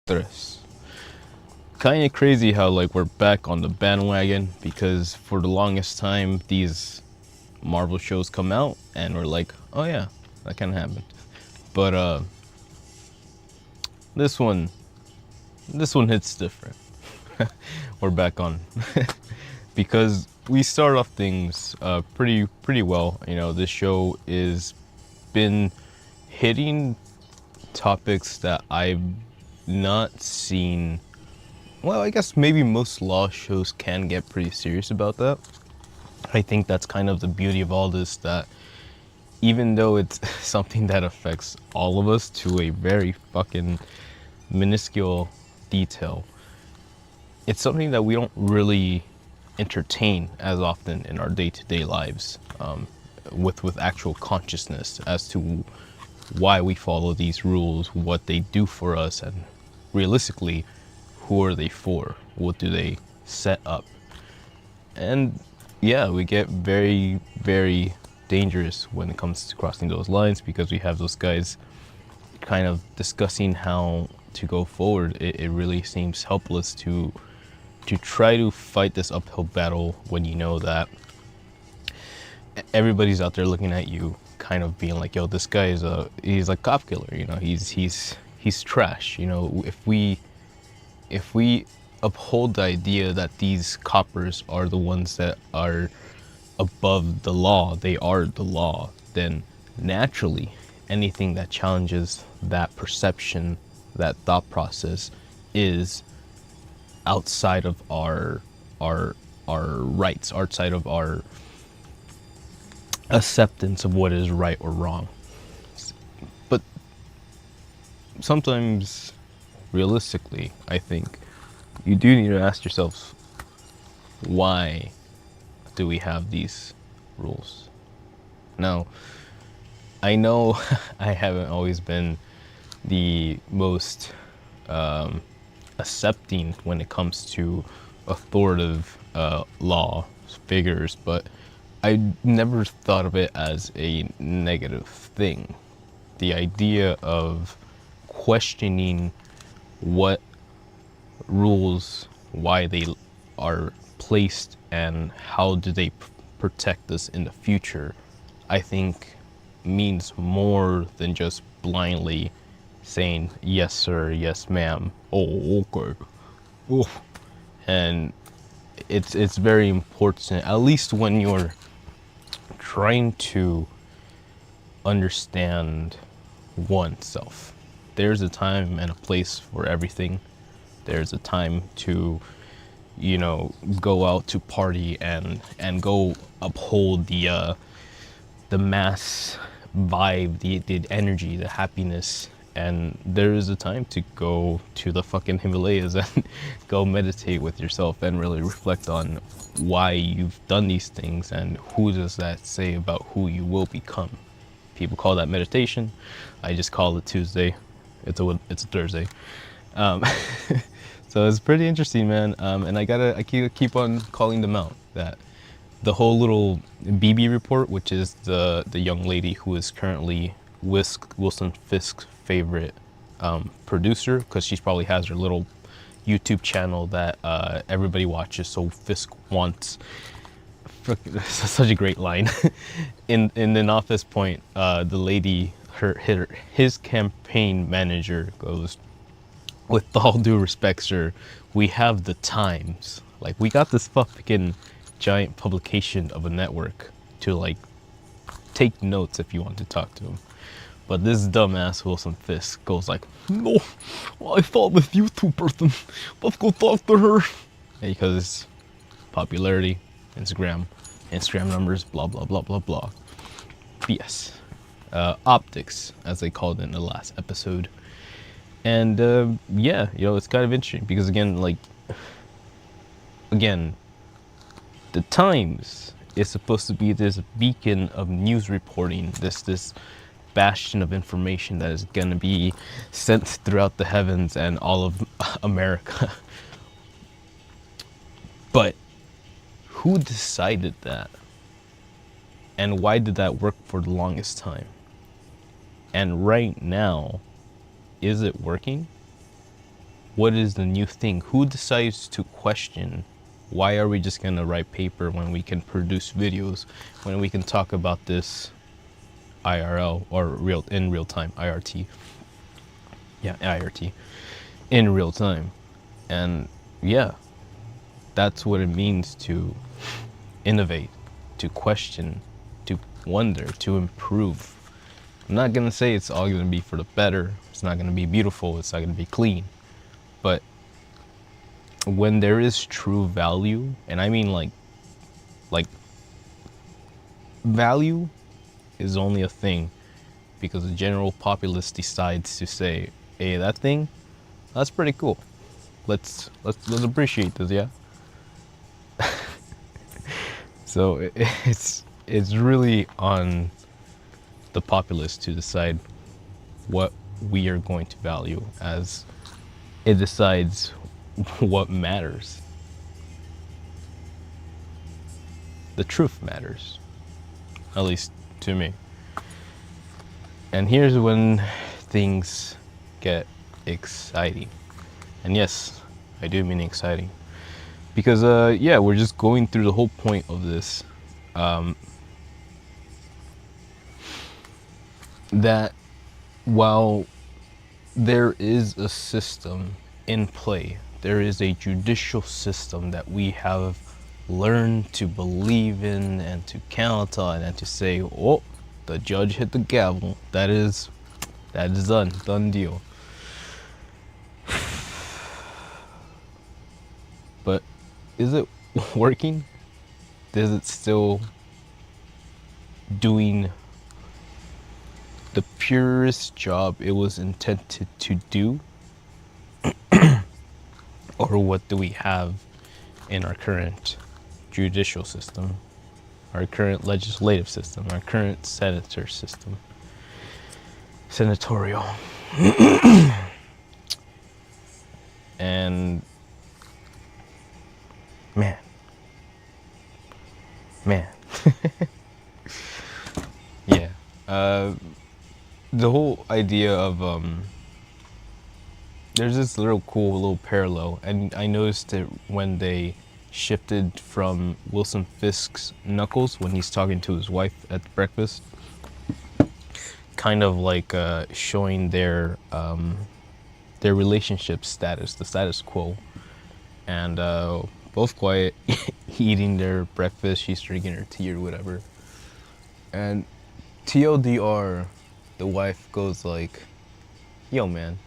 Tres. Kind of crazy how like we're back on the bandwagon because for the longest time these Marvel shows come out and we're like, oh yeah, that kind of happened. But this one, this one hits different. We're back on because we start off things pretty well. You know, this show is been hitting topics that I've not seen. Well, I guess maybe most law shows can get pretty serious about that. I think that's kind of the beauty of all this, that even though it's something that affects all of us to a very fucking minuscule detail, it's something that we don't really entertain as often in our day-to-day lives, with actual consciousness as to why we follow these rules, what they do for us, and realistically, who are they for? What do they set up? And yeah, we get very, very dangerous when it comes to crossing those lines because we have those guys kind of discussing how to go forward. It really seems helpless to try to fight this uphill battle when you know that everybody's out there looking at you, kind of being like, "Yo, this guy is he's a cop killer. You know, he's trash. You know, if we uphold the idea that these coppers are the ones that are above the law, they are the law, then naturally anything that challenges that perception, that thought process, is outside of our rights, outside of our acceptance of what is right or wrong. But sometimes, realistically, I think you do need to ask yourselves, why do we have these rules? Now, I know I haven't always been the most accepting when it comes to authoritative law figures, but I never thought of it as a negative thing. The idea of questioning what rules, why they are placed, and how do they protect us in the future, I think means more than just blindly saying yes sir, yes ma'am, oh okay, oh. And it's very important, at least when you're trying to understand oneself. There's a time and a place for everything. There's a time to, you know, go out to party and go uphold the mass vibe, the energy, the happiness. And there is a time to go to the fucking Himalayas and go meditate with yourself and really reflect on why you've done these things and who does that say about who you will become. People call that meditation. I just call it Tuesday. It's a Thursday. Um, so it's pretty interesting, man. And I keep on calling them out. That the whole little BB report, which is the young lady who is currently Wilson Fisk's favorite producer, because she probably has her little YouTube channel that everybody watches. So Fisk wants. Such a great line. in an office point, the lady, his campaign manager goes, "With all due respect, sir, we have the Times. Like, we got this fucking giant publication of a network to like take notes if you want to talk to him." But this dumbass Wilson Fisk goes like, "No, I thought this YouTube person. Let's go talk to her." Because popularity, Instagram numbers, blah blah blah blah blah. BS. Optics, as they called it in the last episode. And yeah, you know, it's kind of interesting because again, the Times is supposed to be this beacon of news reporting, this bastion of information that is going to be sent throughout the heavens and all of America. But who decided that? And why did that work for the longest time? And right now, is it working? What is the new thing? Who decides to question? Why are we just gonna write paper when we can produce videos, when we can talk about this IRL or in real time, IRT? Yeah, IRT, in real time. And yeah, that's what it means to innovate, to question, to wonder, to improve. I'm not gonna say it's all gonna be for the better. It's not gonna be beautiful. It's not gonna be clean. But when there is true value, and I mean like value is only a thing because the general populace decides to say, hey, that thing, that's pretty cool. Let's appreciate this, yeah. So it's really on the populace to decide what we are going to value, as it decides what matters. The truth matters, at least to me. And here's when things get exciting. And yes, I do mean exciting. Because yeah, we're just going through the whole point of this. That while there is a system in play, there is a judicial system that we have learned to believe in and to count on and to say, oh, the judge hit the gavel. That is done deal. But is it working? Is it still doing the purest job it was intended to do? Or what do we have in our current judicial system, our current legislative system, our current senator system, senatorial? And man, yeah. The whole idea of there's this little parallel, and I noticed it when they shifted from Wilson Fisk's Knuckles when he's talking to his wife at breakfast, kind of like showing their relationship status, the status quo, and both quiet, eating their breakfast. She's drinking her tea or whatever, and TLDR, the wife goes like, "Yo, man,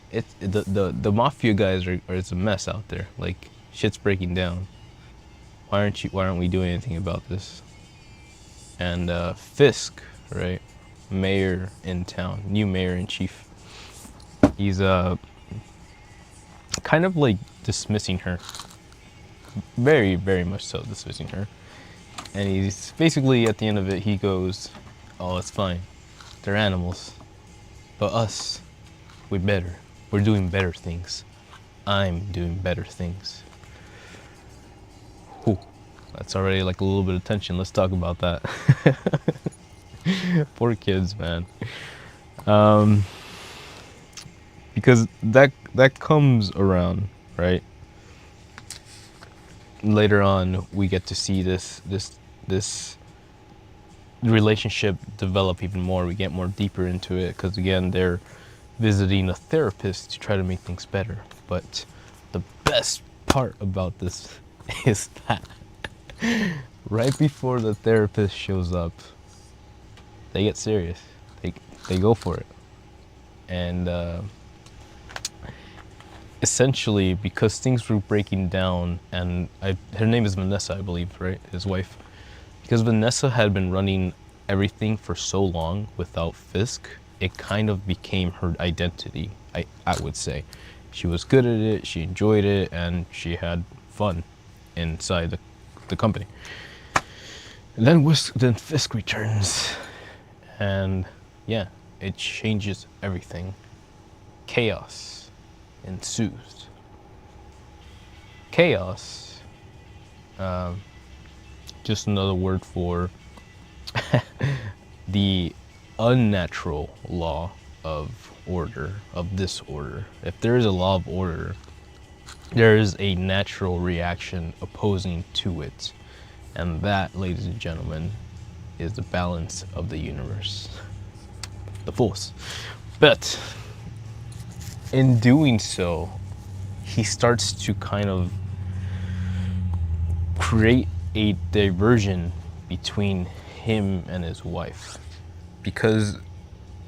it's the mafia guys are it's a mess out there. Like, shit's breaking down. Why aren't we doing anything about this?" And Fisk, right, mayor in town, new mayor in chief, he's kind of like dismissing her, very very much so dismissing her, and he's basically at the end of it he goes, "Oh, it's fine, they're animals, but us, we're doing better things. I'm doing better things." Whew, that's already like a little bit of tension. Let's talk about that. Poor kids, man. Because that comes around, right? Later on, we get to see this relationship develop even more. We get more deeper into it because again, they're visiting a therapist to try to make things better. But the best part about this is that right before the therapist shows up, they get serious. They go for it, and essentially because things were breaking down, and her name is Vanessa, I believe, right? His wife. Because Vanessa had been running everything for so long without Fisk, it kind of became her identity, I would say. She was good at it, she enjoyed it, and she had fun inside the company. And then Fisk returns, and yeah, it changes everything. Chaos ensues. Chaos, just another word for the unnatural law of order, of disorder. If there is a law of order, there is a natural reaction opposing to it. And that, ladies and gentlemen, is the balance of the universe. The force. But in doing so, he starts to kind of create a diversion between him and his wife, because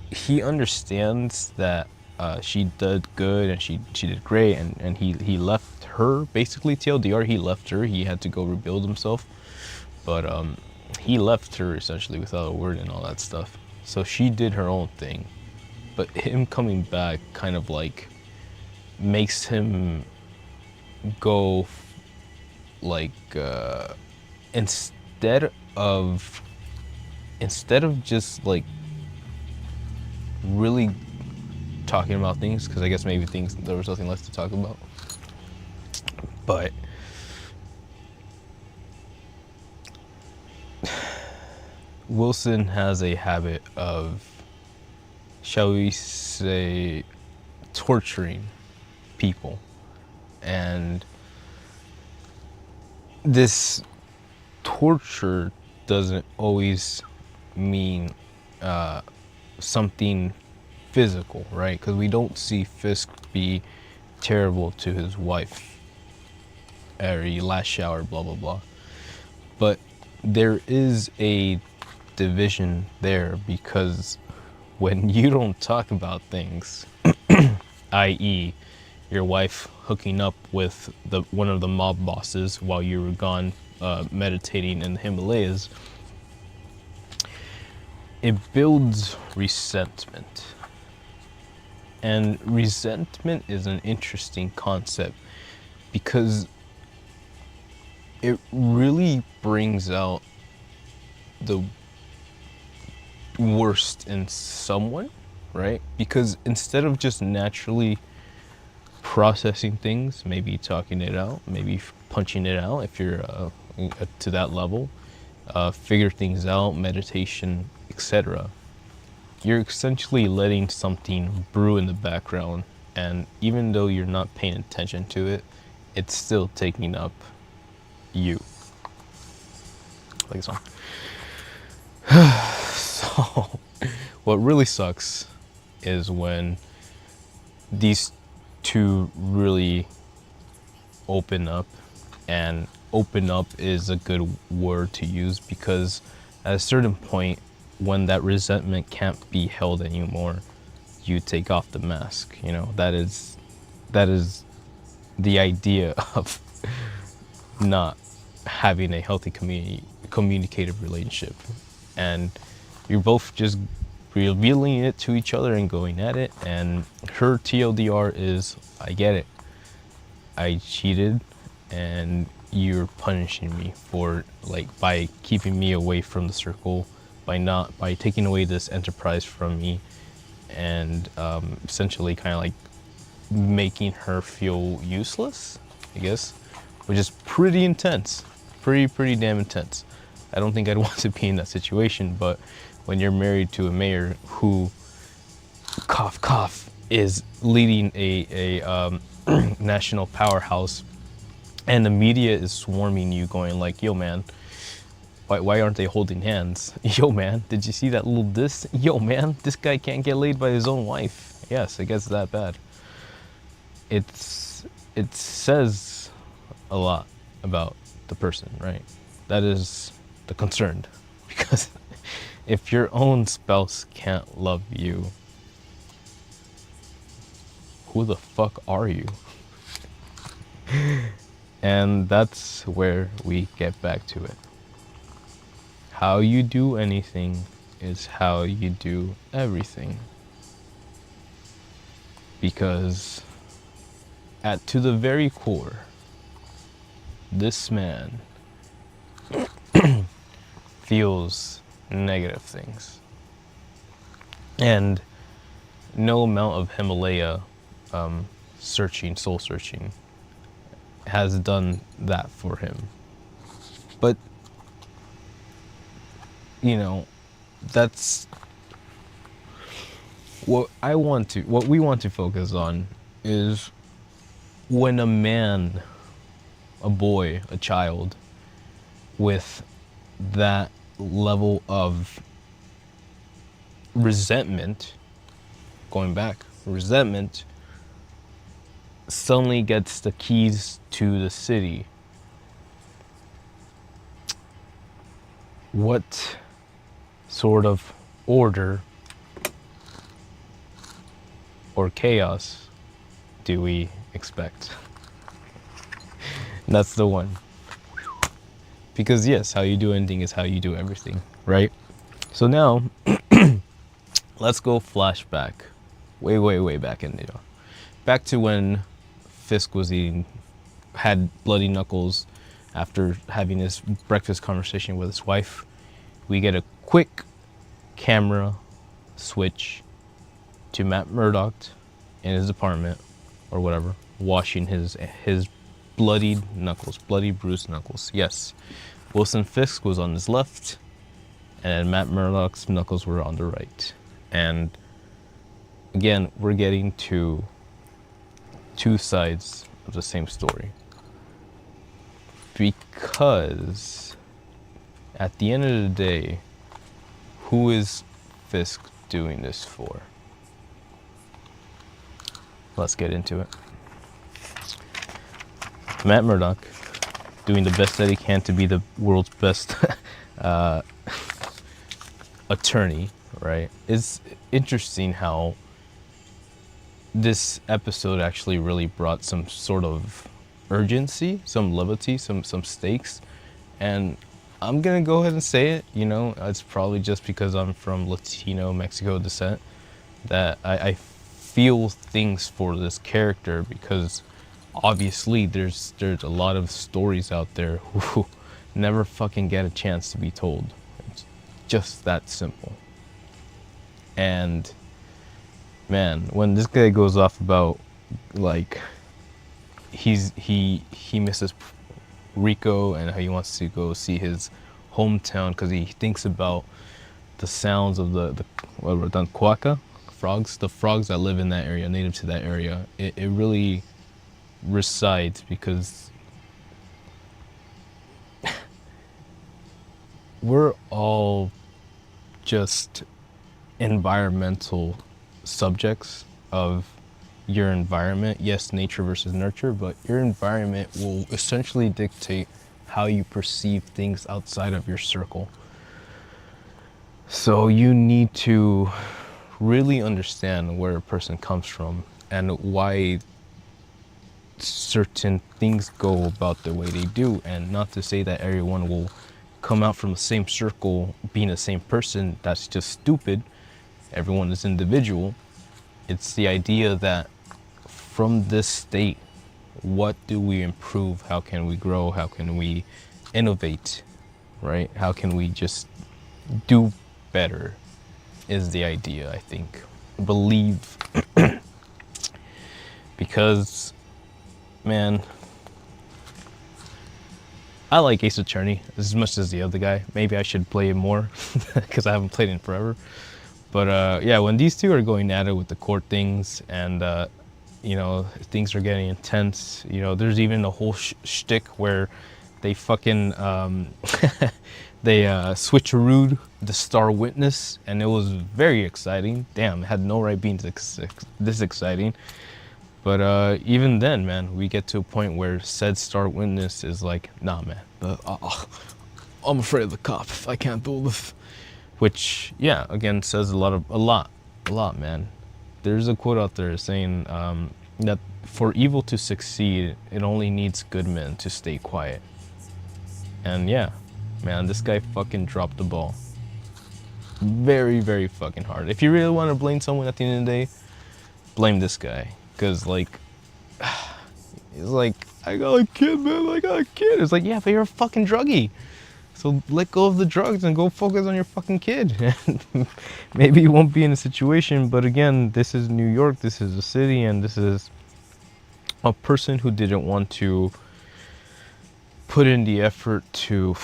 he understands that she did good and she did great, and he left her, basically TLDR, he left her. He had to go rebuild himself, but he left her essentially without a word and all that stuff. So she did her own thing, but him coming back kind of like makes him go like instead of just like really talking about things, because I guess maybe things, there was nothing left to talk about, but Wilson has a habit of, shall we say, torturing people. And this torture doesn't always mean something physical, right? Because we don't see Fisk be terrible to his wife, or he lash out, blah blah blah. But there is a division there, because when you don't talk about things, i.e. your wife hooking up with one of the mob bosses while you were gone meditating in the Himalayas, it builds resentment. And resentment is an interesting concept, because it really brings out the worst in someone, right? Because instead of just naturally processing things, maybe talking it out, maybe punching it out if you're to that level, figure things out, meditation, etc., you're essentially letting something brew in the background, and even though you're not paying attention to it, it's still taking up you. Like a song. So what really sucks is when these two really open up, and open up is a good word to use, because at a certain point, when that resentment can't be held anymore, you take off the mask. You know, that is the idea of not having a healthy communicative relationship, and you're both just revealing it to each other and going at it. And her TLDR is, I get it, I cheated and you're punishing me for, like, by keeping me away from the circle, by taking away this enterprise from me, and essentially kind of like making her feel useless, I guess, which is pretty intense, pretty damn intense. I don't think I'd want to be in that situation, but when you're married to a mayor who, cough cough, is leading a national powerhouse, and the media is swarming you, going like, yo man, why aren't they holding hands? Yo man, did you see that little diss? Yo man, this guy can't get laid by his own wife. Yes, it gets that bad. It says a lot about the person, right? That is the concern, because if your own spouse can't love you, who the fuck are you? And that's where we get back to it. How you do anything is how you do everything. Because to the very core, this man feels negative things. And no amount of Himalaya soul searching has done that for him. But, you know, that's what we want to focus on is when a man, a boy, a child with that level of resentment, going back, resentment, suddenly gets the keys to the city. What sort of order or chaos do we expect? And that's the one. Because yes, how you do anything is how you do everything, right? So now, let's go flashback, way back in, back to when Fisk had bloody knuckles after having his breakfast conversation with his wife. We get a quick camera switch to Matt Murdock in his apartment or whatever, washing his bloody knuckles, bloody bruised knuckles. Yes, Wilson Fisk was on his left, and Matt Murdock's knuckles were on the right. And again, we're getting to two sides of the same story. Because at the end of the day, who is Fisk doing this for? Let's get into it. Matt Murdock, doing the best that he can to be the world's best attorney, right? It's interesting how this episode actually really brought some sort of urgency, some levity, some stakes. And I'm gonna go ahead and say it, it's probably just because I'm from Latino Mexico descent that I feel things for this character, because obviously there's a lot of stories out there who never fucking get a chance to be told. It's just that simple. And man, when this guy goes off about like he misses Rico and how he wants to go see his hometown because he thinks about the sounds of the quacka frogs, the frogs that live in that area, native to that area. It really resides because we're all just environmental subjects of your environment. Yes, nature versus nurture, but your environment will essentially dictate how you perceive things outside of your circle. So you need to really understand where a person comes from and why certain things go about the way they do. And not to say that everyone will come out from the same circle being the same person. That's just stupid. Everyone is individual. It's the idea that from this state, what do we improve? How can we grow? How can we innovate, right? How can we just do better is the idea, I think. Believe. Because, man, I like Ace Attorney as much as the other guy. Maybe I should play it more because I haven't played it in forever. But yeah, when these two are going at it with the court things and things are getting intense. There's even a whole shtick where they fucking they switcherooed the star witness, and it was very exciting. Damn, it had no right being this exciting. But even then, man, we get to a point where said star witness is like, nah, man, I'm afraid of the cop. I can't do this. Which, yeah, again, says a lot, man. There's a quote out there saying that for evil to succeed, it only needs good men to stay quiet. And yeah, man, this guy fucking dropped the ball. Very, very fucking hard. If you really want to blame someone at the end of the day, blame this guy. Because, he's like, I got a kid, man, I got a kid. It's like, yeah, but you're a fucking druggie. So let go of the drugs and go focus on your fucking kid. Maybe you won't be in a situation, but again, this is New York, this is a city, and this is a person who didn't want to put in the effort to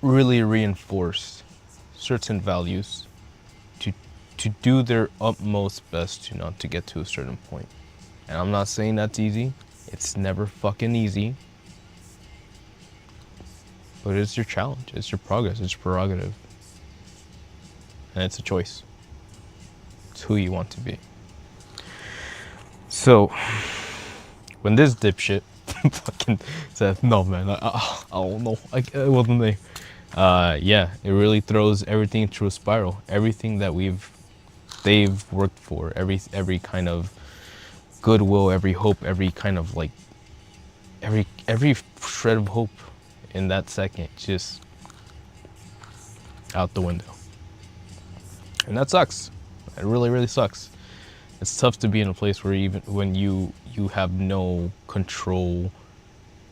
really reinforce certain values to do their utmost best to not to get to a certain point. And I'm not saying that's easy. It's never fucking easy. But it's your challenge. It's your progress. It's your prerogative. And it's a choice. It's who you want to be. So, when this dipshit fucking said, no man, I don't know, it wasn't me. Yeah, it really throws everything into a spiral. Everything that they've worked for, every kind of goodwill, every hope, every kind of like, every shred of hope in that second, just out the window. And that sucks. It really, really sucks. It's tough to be in a place where even when you have no control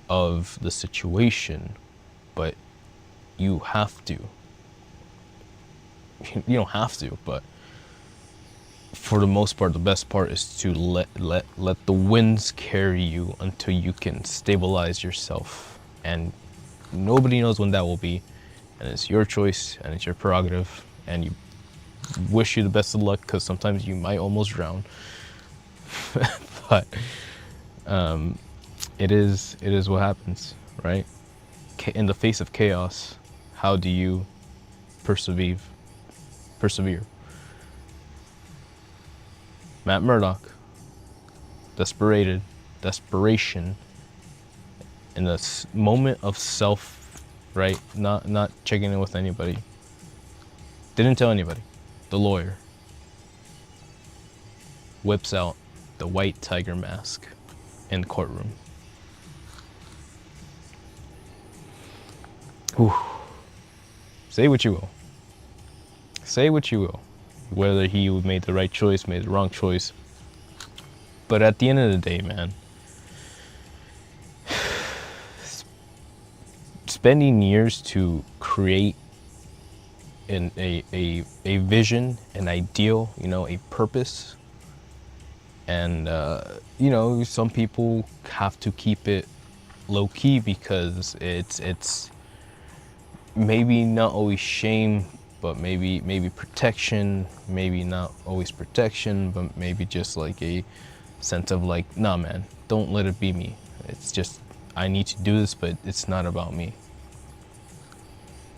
of the situation, but you have to. You don't have to, but for the most part, the best part is to let the winds carry you until you can stabilize yourself. And nobody knows when that will be. And it's your choice and it's your prerogative. And you wish you the best of luck, because sometimes you might almost drown. But it is what happens, right? In the face of chaos, how do you persevere? Matt Murdock, desperation, in a moment of self, right? Not checking in with anybody. Didn't tell anybody. The lawyer whips out the white tiger mask in the courtroom. Whew. Say what you will. Say what you will. Whether he made the right choice, made the wrong choice. But at the end of the day, man, spending years to create a vision, an ideal, a purpose. And, some people have to keep it low key because it's maybe not always shame, but maybe protection, maybe not always protection, but maybe just like a sense of like, nah, man, don't let it be me. It's just, I need to do this, but it's not about me.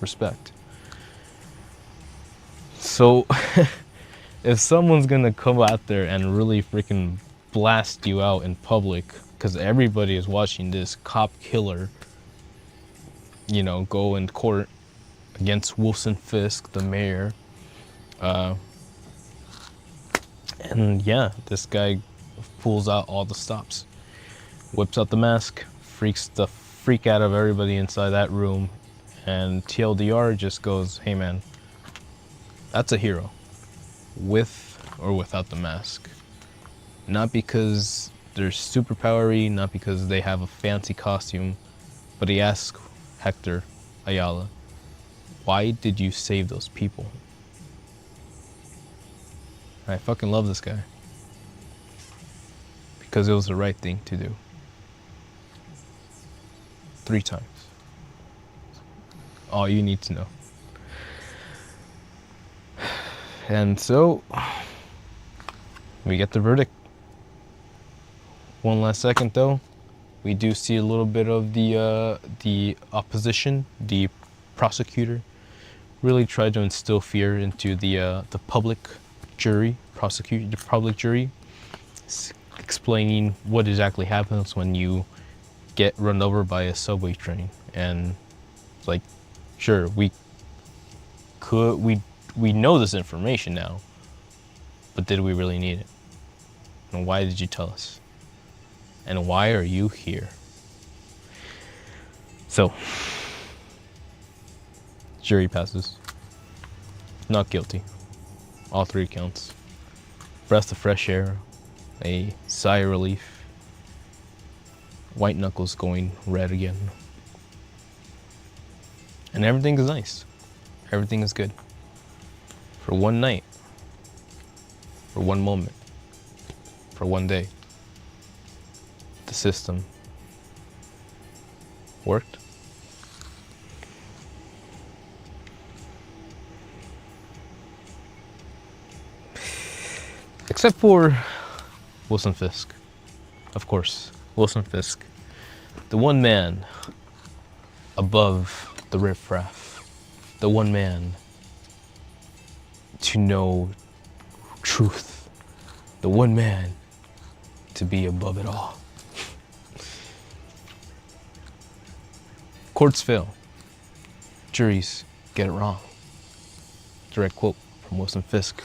Respect. So if someone's gonna come out there and really freaking blast you out in public, because everybody is watching this cop killer, go in court against Wilson Fisk, the mayor. And yeah, this guy pulls out all the stops, whips out the mask, freaks the freak out of everybody inside that room, and TLDR just goes, hey man, that's a hero, with or without the mask. Not because they're superpowery, not because they have a fancy costume, but he asks Hector Ayala, why did you save those people? And I fucking love this guy. Because it was the right thing to do. 3 times. All you need to know. And so, we get the verdict. One last second though. We do see a little bit of the opposition, the prosecutor, really tried to instill fear into the public jury, the public jury, explaining what exactly happens when you get run over by a subway train. And it's like, sure, we know this information now, but did we really need it? And why did you tell us? And why are you here? So, jury passes. Not guilty. All 3 counts. Breath of fresh air. A sigh of relief. White knuckles going red again. And everything is nice. Everything is good. For one night. For one moment. For one day. The system worked. Except for Wilson Fisk. Of course, Wilson Fisk. The one man above the riffraff. The one man to know truth. The one man to be above it all. Courts fail. Juries get it wrong. Direct quote from Wilson Fisk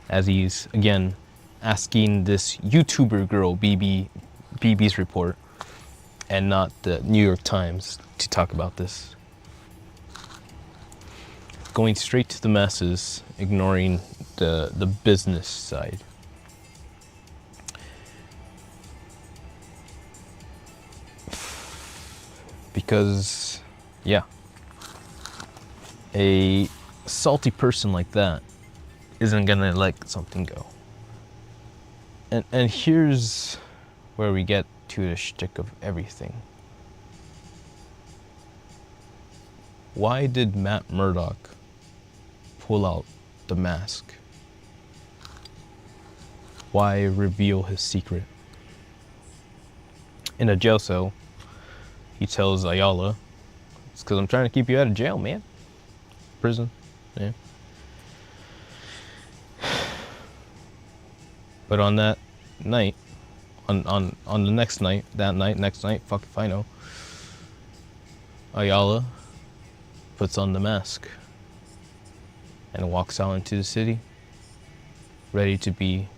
as he's, again, asking this YouTuber girl, BB's report, and not the New York Times, to talk about this. Going straight to the masses, ignoring the business side. Because, yeah, a salty person like that isn't gonna let something go. And here's where we get to the shtick of everything. Why did Matt Murdock pull out the mask? Why reveal his secret? In a jail cell, he tells Ayala, it's because I'm trying to keep you out of jail, man. Prison, yeah. But on that night, on the next night, next night, fuck if I know, Ayala puts on the mask and walks out into the city, ready to be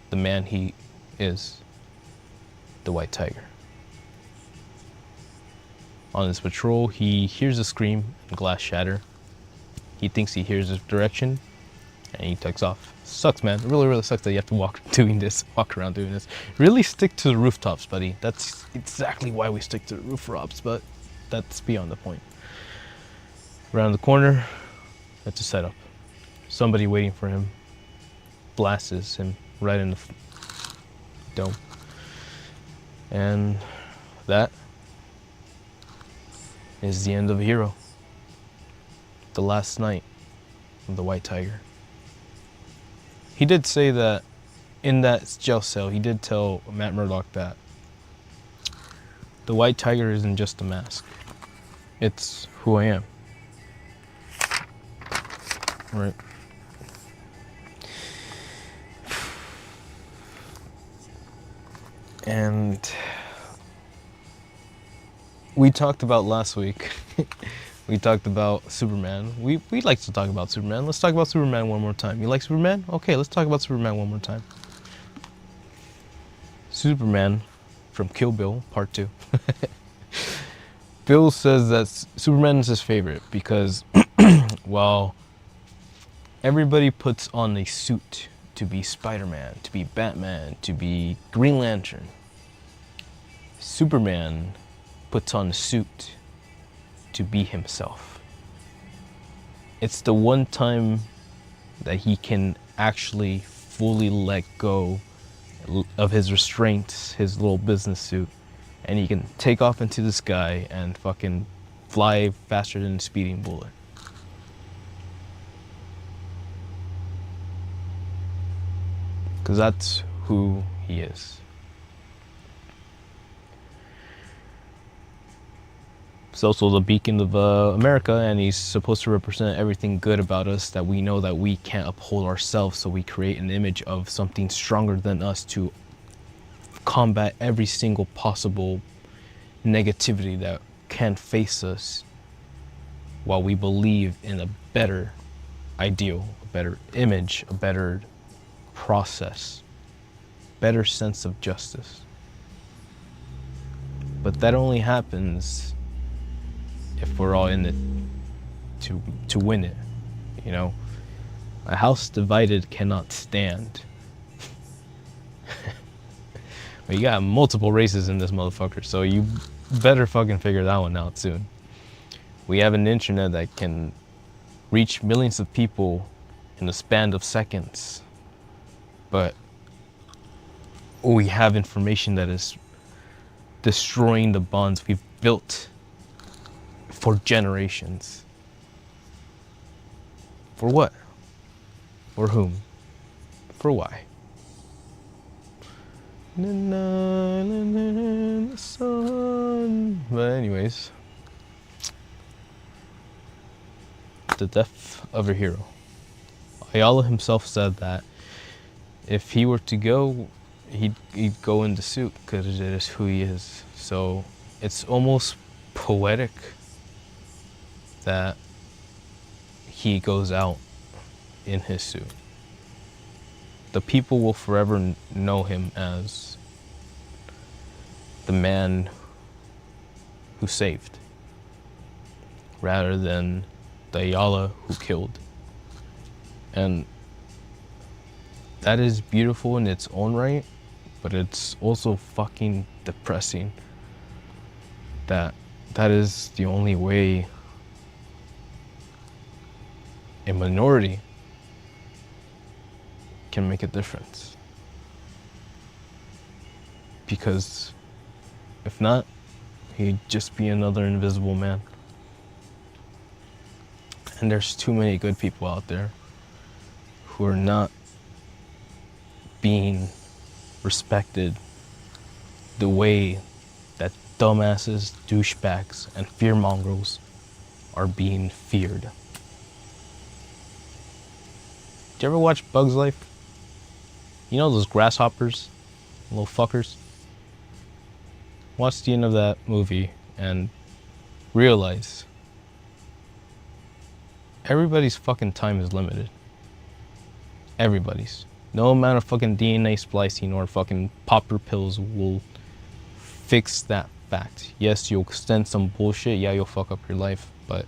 the man he is, the White Tiger. On his patrol, he hears a scream and glass shatter. He thinks he hears his direction, and he takes off. Sucks, man. It really, really sucks that you have to walk around doing this. Really stick to the rooftops, buddy. That's exactly why we stick to the rooftops, but that's beyond the point. Around the corner, that's a setup. Somebody waiting for him blasts him right in the dome. And that is the end of a hero. The last night of the White Tiger. He did say that in that jail cell, he did tell Matt Murdock that the White Tiger isn't just a mask. It's who I am. Right. And we talked about last week, we talked about Superman. We like to talk about Superman. Let's talk about Superman one more time. You like Superman? Okay, let's talk about Superman one more time. Superman from Kill Bill, Part 2. Bill says that Superman is his favorite because while everybody puts on a suit to be Spider-Man, to be Batman, to be Green Lantern, Superman puts on a suit to be himself. It's the one time that he can actually fully let go of his restraints, his little business suit, and he can take off into the sky and fucking fly faster than a speeding bullet. Because that's who he is. He's also the beacon of America, and he's supposed to represent everything good about us that we know that we can't uphold ourselves, so we create an image of something stronger than us to combat every single possible negativity that can face us while we believe in a better ideal, a better image, a better process, better sense of justice. But that only happens if we're all in it to win it, you know? A house divided cannot stand. But you got multiple races in this motherfucker, so you better fucking figure that one out soon. We have an internet that can reach millions of people in the span of seconds, but we have information that is destroying the bonds we've built for generations. For what? For whom? For why? in the sun. But anyways, the death of a hero. Ayala himself said that if he were to go, he'd go in the suit because it is who he is. So it's almost poetic that he goes out in his suit. The people will forever know him as the man who saved, rather than the Ayala who killed. And that is beautiful in its own right, but it's also fucking depressing that that is the only way a minority can make a difference. Because if not, he'd just be another invisible man. And there's too many good people out there who are not being respected the way that dumbasses, douchebags, and fearmongers are being feared. Did you ever watch Bug's Life? You know those grasshoppers, little fuckers? Watch the end of that movie and realize everybody's fucking time is limited. Everybody's. No amount of fucking DNA splicing or fucking popper pills will fix that fact. Yes, you'll extend some bullshit. Yeah, you'll fuck up your life, but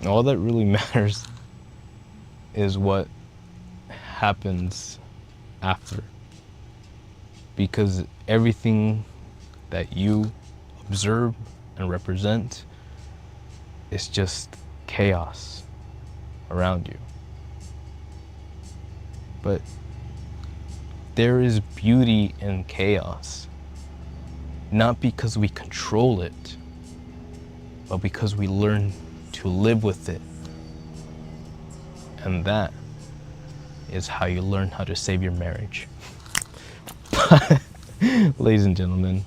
all that really matters is what happens after. Because everything that you observe and represent is just chaos around you. But there is beauty in chaos, not because we control it, but because we learn to live with it. And that is how you learn how to save your marriage. Ladies and gentlemen,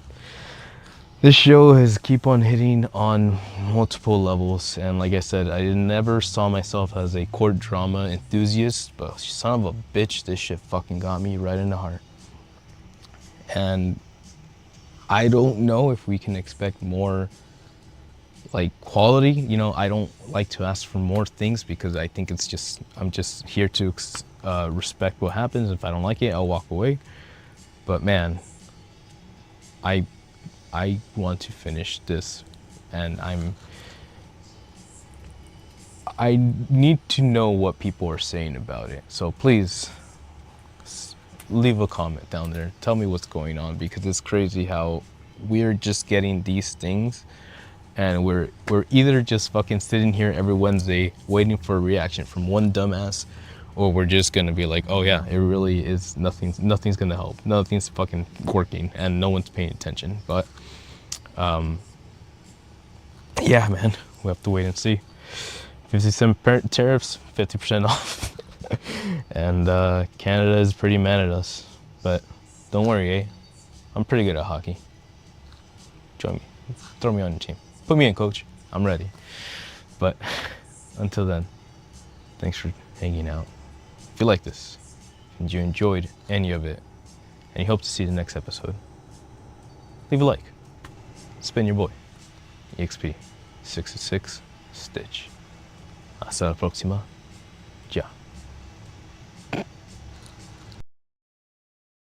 this show has keep on hitting on multiple levels, and like I said, I never saw myself as a court drama enthusiast, but son of a bitch, this shit fucking got me right in the heart. And I don't know if we can expect more like quality. You know, I don't like to ask for more things because I think it's just, I'm just here to respect what happens. If I don't like it, I'll walk away. But man, I want to finish this, and I need to know what people are saying about it. So please leave a comment down there. Tell me what's going on, because it's crazy how we're just getting these things and we're either just fucking sitting here every Wednesday waiting for a reaction from one dumbass, or we're just gonna be like, oh yeah, it really is, nothing's gonna help, nothing's fucking working, and no one's paying attention. But yeah, man, we have to wait and see. 50% tariffs, 50% off. And Canada is pretty mad at us, but don't worry, eh? I'm pretty good at hockey. Join me, throw me on your team, put me in, coach, I'm ready. But until then, thanks for hanging out. If you like this and you enjoyed any of it and you hope to see the next episode, leave a like. Spin your boy, EXP 666 Stitch. Hasta la próxima.